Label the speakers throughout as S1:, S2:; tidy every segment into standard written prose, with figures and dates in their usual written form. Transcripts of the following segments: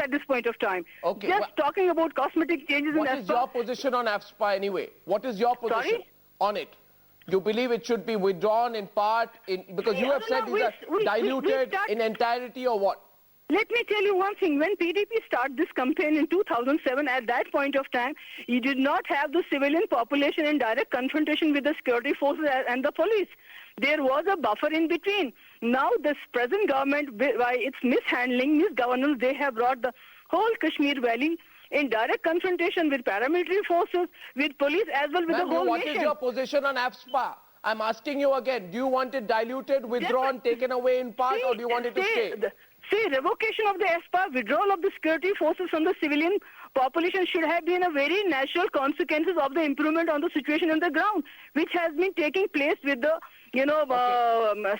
S1: at this point of time.
S2: Okay,
S1: Just talking about cosmetic changes in
S2: what is your position on AFSPA anyway? What is your position on it? You believe it should be withdrawn in part, because you have said these are diluted in entirety, or what?
S1: Let me tell you one thing. When PDP started this campaign in 2007, at that point of time, you did not have the civilian population in direct confrontation with the security forces and the police. There was a buffer in between. Now this present government, by its mishandling, misgovernance, they have brought the whole Kashmir Valley in direct confrontation with paramilitary forces, with police, as well with the whole
S2: what
S1: nation.
S2: What is your position on AFSPA? I'm asking you again. Do you want it diluted, withdrawn, taken away in part, or do you want it to stay?
S1: See, revocation of the AFSPA, withdrawal of the security forces from the civilian population should have been a very natural consequences of the improvement on the situation on the ground, which has been taking place with the,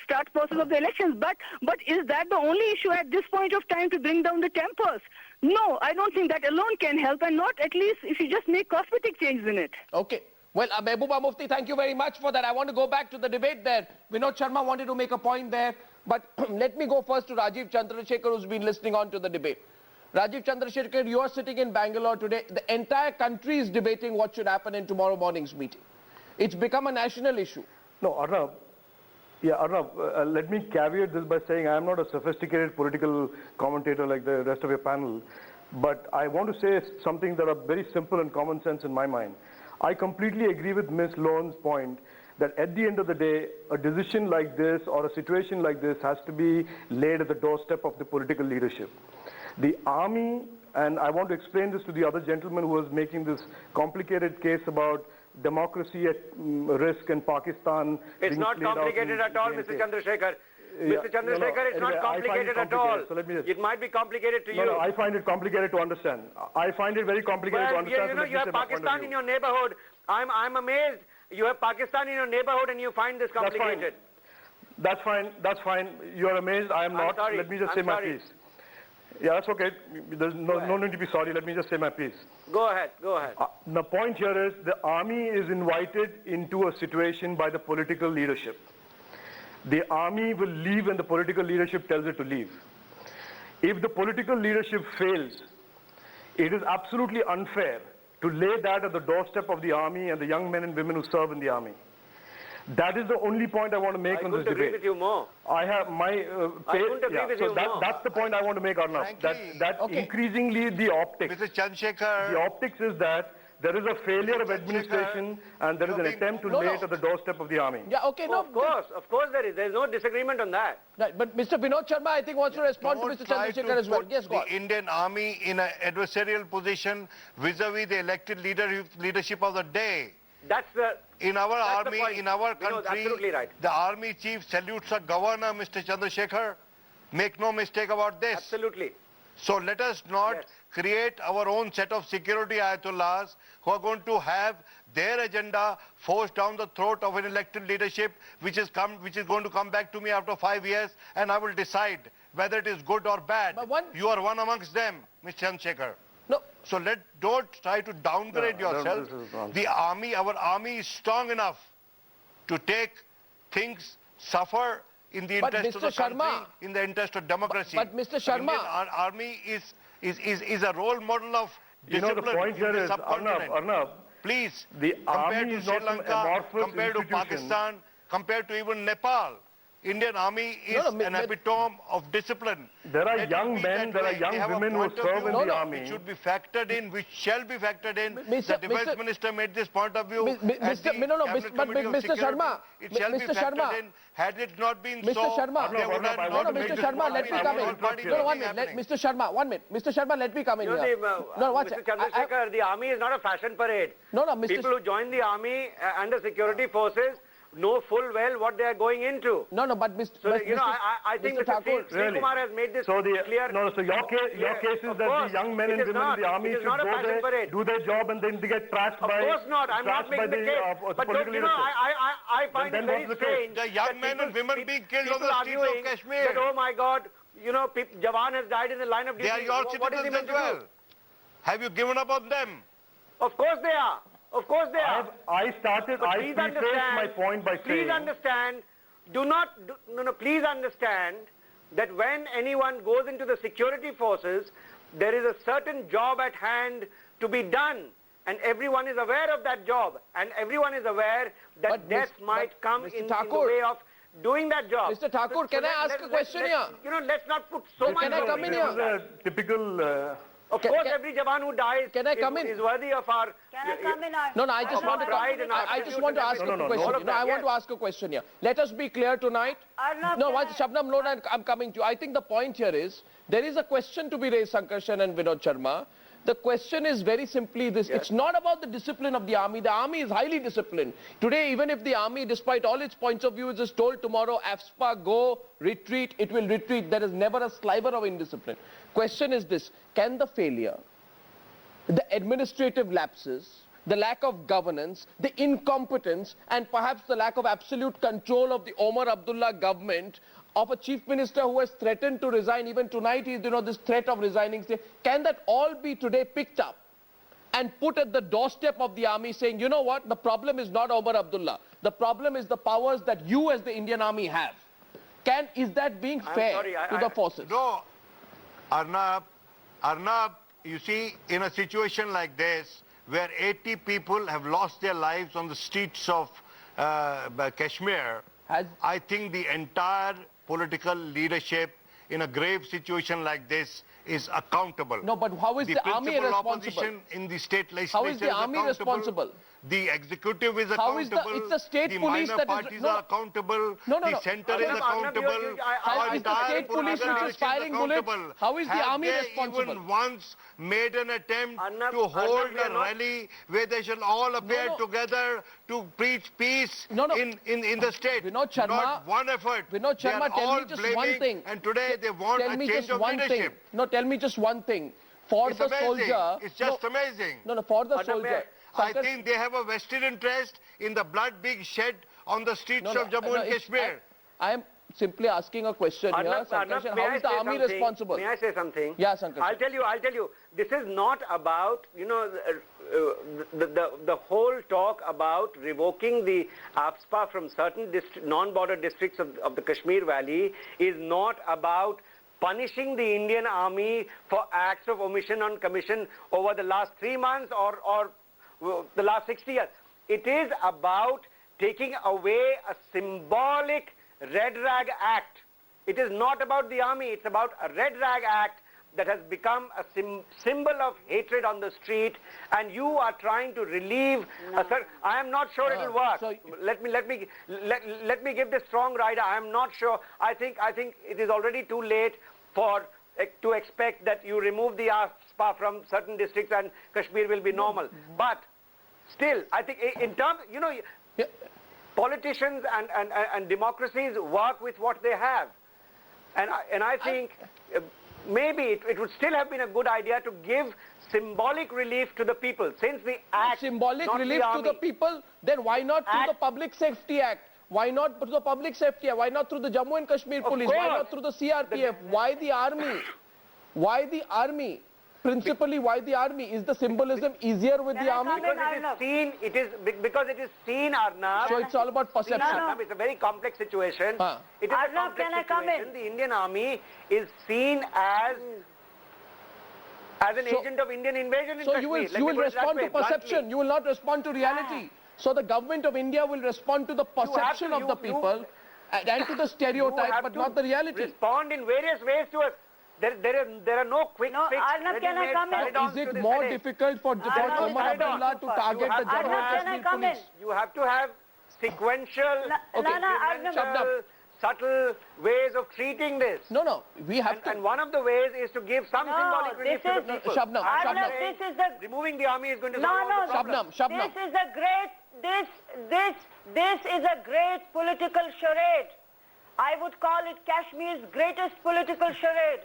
S1: start process of the elections. But is that the only issue at this point of time to bring down the tempers? No, I don't think that alone can help, and not at least if you just make cosmetic changes in it.
S2: Okay. Well, Mehbooba Mufti, thank you very much for that. I want to go back to the debate there. Vinod Sharma wanted to make a point there. But let me go first to Rajeev Chandrasekhar, who's been listening on to the debate. Rajeev Chandrasekhar, you are sitting in Bangalore today. The entire country is debating what should happen in tomorrow morning's meeting. It's become a national issue.
S3: No, Arnab, let me caveat this by saying I am not a sophisticated political commentator like the rest of your panel. But I want to say something that are very simple and common sense in my mind. I completely agree with Ms. Lone's point that at the end of the day, a decision like this or a situation like this has to be laid at the doorstep of the political leadership. The army, and I want to explain this to the other gentleman who was making this complicated case about democracy at risk in Pakistan.
S4: It's not complicated at all, Mr. Chandrasekhar. Mr. Chandrasekhar, it's not complicated at all.
S3: So let me just,
S4: it might be complicated to you.
S3: No, I find it complicated to understand. I find it very complicated to understand.
S4: You have Pakistan in your neighborhood. I'm amazed. You have Pakistan in your neighborhood and you find this complicated.
S3: That's fine. That's fine. You are amazed. I am not.
S4: Sorry.
S3: Let me just say my piece. Yeah, that's okay. There's no need to be sorry. Let me just say my piece.
S4: Go ahead. Go ahead.
S3: The point here is the army is invited into a situation by the political leadership. The army will leave when the political leadership tells it to leave. If the political leadership fails, it is absolutely unfair to lay that at the doorstep of the army and the young men and women who serve in the army. That is the only point I want to make on this debate.
S4: I couldn't agree with you more.
S3: I have my...
S4: I couldn't agree with you more.
S3: That's the point I want to make, Arnav. That increasingly the optics...
S5: Mr. Chandrasekhar...
S3: The optics is that there is a failure of administration and there is an attempt to lay it at the doorstep of the army.
S2: Yeah, okay, no.
S4: Of course there is. There is no disagreement on that.
S2: Right, but Mr. Vinod Sharma, I think, wants to respond to Mr. Chandrasekhar as well. Yes, go on.
S5: The Indian army in an adversarial position vis-a-vis the elected leadership of the day.
S4: That's the...
S5: In our army, in our country,
S4: absolutely right.
S5: The army chief salutes a governor, Mr. Chandrasekhar. Make no mistake about this.
S4: Absolutely.
S5: So let us not create our own set of security ayatollahs who are going to have their agenda forced down the throat of an elected leadership which is going to come back to me after 5 years, and I will decide whether it is good or bad. You are one amongst them, Mr. Chandrasekhar.
S2: No.
S5: So don't try to downgrade yourself. The army, our army is strong enough to take things, suffer in the interest of the country, in the interest of democracy.
S2: But Mr. Sharma...
S5: Our army is a role model of discipline.
S3: The point here is, Arnab,
S5: please,
S3: the
S5: compared to Sri Lanka, compared to Pakistan, compared to even Nepal, Indian army is an epitome of discipline.
S3: There are young men, there are young women who serve in the army.
S5: It should be factored in, which shall be factored in. The defense minister made this point of view.
S2: Mr. Sharma,
S5: it shall be factored in. Had it not been so,
S2: Mr. Sharma,
S5: Mr.
S2: Sharma, let me come in. No, 1 minute. Mr. Sharma, 1 minute. Mr. Sharma, let me come in here.
S4: Mr. Chandrasekhar, the army is not a fashion parade. People who join the army and the security forces know full well what they are going into.
S2: But Mr.
S4: So, I think Mr. Sri Kumar has made this clear.
S3: So your case is that the young men and women in the army should go there, do their job, and then they get trashed by...
S4: Of course not. I'm not making the case. But I find it very strange.
S5: The young men and women being killed on the streets of Kashmir.
S4: Oh my God, Jawan has died in the line of duty.
S5: They are your citizens as well. Have you given up on them?
S4: Of course they are. Of course they are.
S3: I prefaced my point by saying...
S4: Please understand, please understand that when anyone goes into the security forces, there is a certain job at hand to be done. And everyone is aware of that job. And everyone is aware that death might come in the way of doing that job.
S2: Mr. Thakur, can I ask a question here?
S4: You know, let's not put so much.
S2: Can I come in here?
S3: This is a typical...
S4: Of course, every Jawan who dies is worthy of our...
S6: Can I come in?
S2: No, I just want to I just want to ask a question. No, I want to ask a question here. Let us be clear tonight. No, Shabnam, no, I'm coming to you. I think the point here is, there is a question to be raised, Sankarshan and Vinod Sharma. The question is very simply this. It's not about the discipline of the army. The army is highly disciplined. Today, even if the army, despite all its points of view, is told tomorrow, AFSPA, go, retreat, it will retreat. There is never a sliver of indiscipline. Question is this. Can the failure, the administrative lapses, the lack of governance, the incompetence, and perhaps the lack of absolute control of the Omar Abdullah government, of a chief minister who has threatened to resign, even tonight, this threat of resigning, can that all be today picked up and put at the doorstep of the army saying, you know what, the problem is not Omar Abdullah. The problem is the powers that you as the Indian army have. Is that being fair to the forces?
S5: No, Arnab, you see, in a situation like this, where 80 people have lost their lives on the streets of Kashmir, I think the entire political leadership in a grave situation like this is accountable.
S2: No, but how is the army responsible?
S5: Opposition in the state legislature
S2: how is the army responsible?
S5: The executive is accountable.
S2: It's the state police
S5: minor
S2: that
S5: parties are accountable. The center is accountable.
S2: How is the state police which is firing bullets? How is the army responsible?
S5: Have they even once made an attempt to hold a rally where they shall all appear together to preach peace in the state?
S2: Vinod Sharma,
S5: not one effort.
S2: Vinod Sharma, tell me just one thing.
S5: And today they want a change of leadership.
S2: No, tell me just one thing. For the soldier...
S5: It's just amazing.
S2: No, for the soldier...
S5: I think they have a vested interest in the blood being shed on the streets of Jammu and Kashmir.
S2: I am simply asking a question here, Sankarshan. How is the army responsible?
S4: May I say something?
S2: Yeah, Sankarshan.
S4: I'll tell you. This is not about, the whole talk about revoking the AFSPA from certain non-border districts of the Kashmir Valley is not about punishing the Indian army for acts of omission and commission over the last 3 months or the last 60 years. It is about taking away a symbolic red rag act. It is not about the army. It's about a red rag act that has become a symbol of hatred on the street, and you are trying to relieve. I am not sure it will work. So let me give this strong rider. I am not sure. I think it is already too late to expect that you remove the AFSPA from certain districts and Kashmir will be normal. But still, I think in terms, politicians and democracies work with what they have. And I think maybe it would still have been a good idea to give symbolic relief to the people. Since the act,
S2: symbolic relief to the people, then why not through the Public Safety Act? Why not through the Public Safety Act? Why not through the Jammu and Kashmir Police? Why not through the CRPF? Why the army? Why the army? Principally, why the army? Is the symbolism easier with the army?
S4: Because it is seen, Arnab.
S2: So it's all about perception.
S4: Arnab, it's a very complex situation. It is a complex situation. The Indian army is seen as an agent of Indian invasion in Kashmir.
S2: So you will respond to perception. You will not respond to reality. So the government of India will respond to the perception of the people and to the stereotype, but not the reality.
S4: Respond in various ways to us. There are no quick fix.
S6: Can I come in?
S2: Is it more difficult for Omar Abdullah to target the Jammu and Kashmir police?
S4: You have to have sequential, subtle ways of treating this.
S2: No, we have to.
S4: And one of the ways is to give some symbolic relief to the people.
S2: Shabnam.
S4: Removing the army is going to solve all the problems.
S2: Shabnam.
S6: This is a great political charade. I would call it Kashmir's greatest political charade.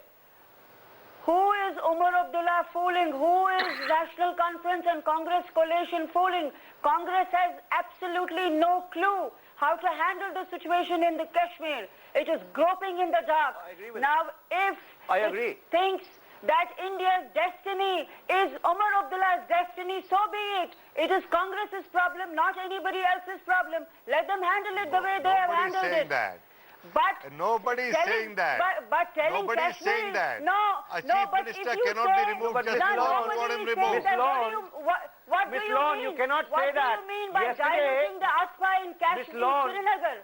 S6: Who is Umar Abdullah fooling? Who is National Conference and Congress coalition fooling? Congress has absolutely no clue how to handle the situation in the Kashmir. It is groping in the dark.
S4: I agree with
S6: now, if it thinks that India's destiny is Umar Abdullah's destiny, so be it. It is Congress's problem, not anybody else's problem. Let them handle it the way they have handled it.
S5: That.
S6: But
S5: Nobody is saying that.
S6: But telling
S5: Nobody is
S6: Kashmir
S5: saying that.
S6: No,
S5: A
S6: no,
S5: chief
S6: but
S5: minister
S6: if you
S5: cannot
S6: say,
S5: be removed
S4: but
S5: just
S4: Miss
S5: because
S4: Lone-
S5: you want him
S6: Nobody is saying
S5: removed.
S6: that.
S4: Miss
S6: What
S4: Miss
S6: do you
S4: Lone,
S6: mean?
S4: you cannot
S6: what
S4: say that.
S6: What do you mean by
S4: Yesterday-
S6: diluting the AFSPA in Kashmir,
S4: Lone-
S6: Srinagar?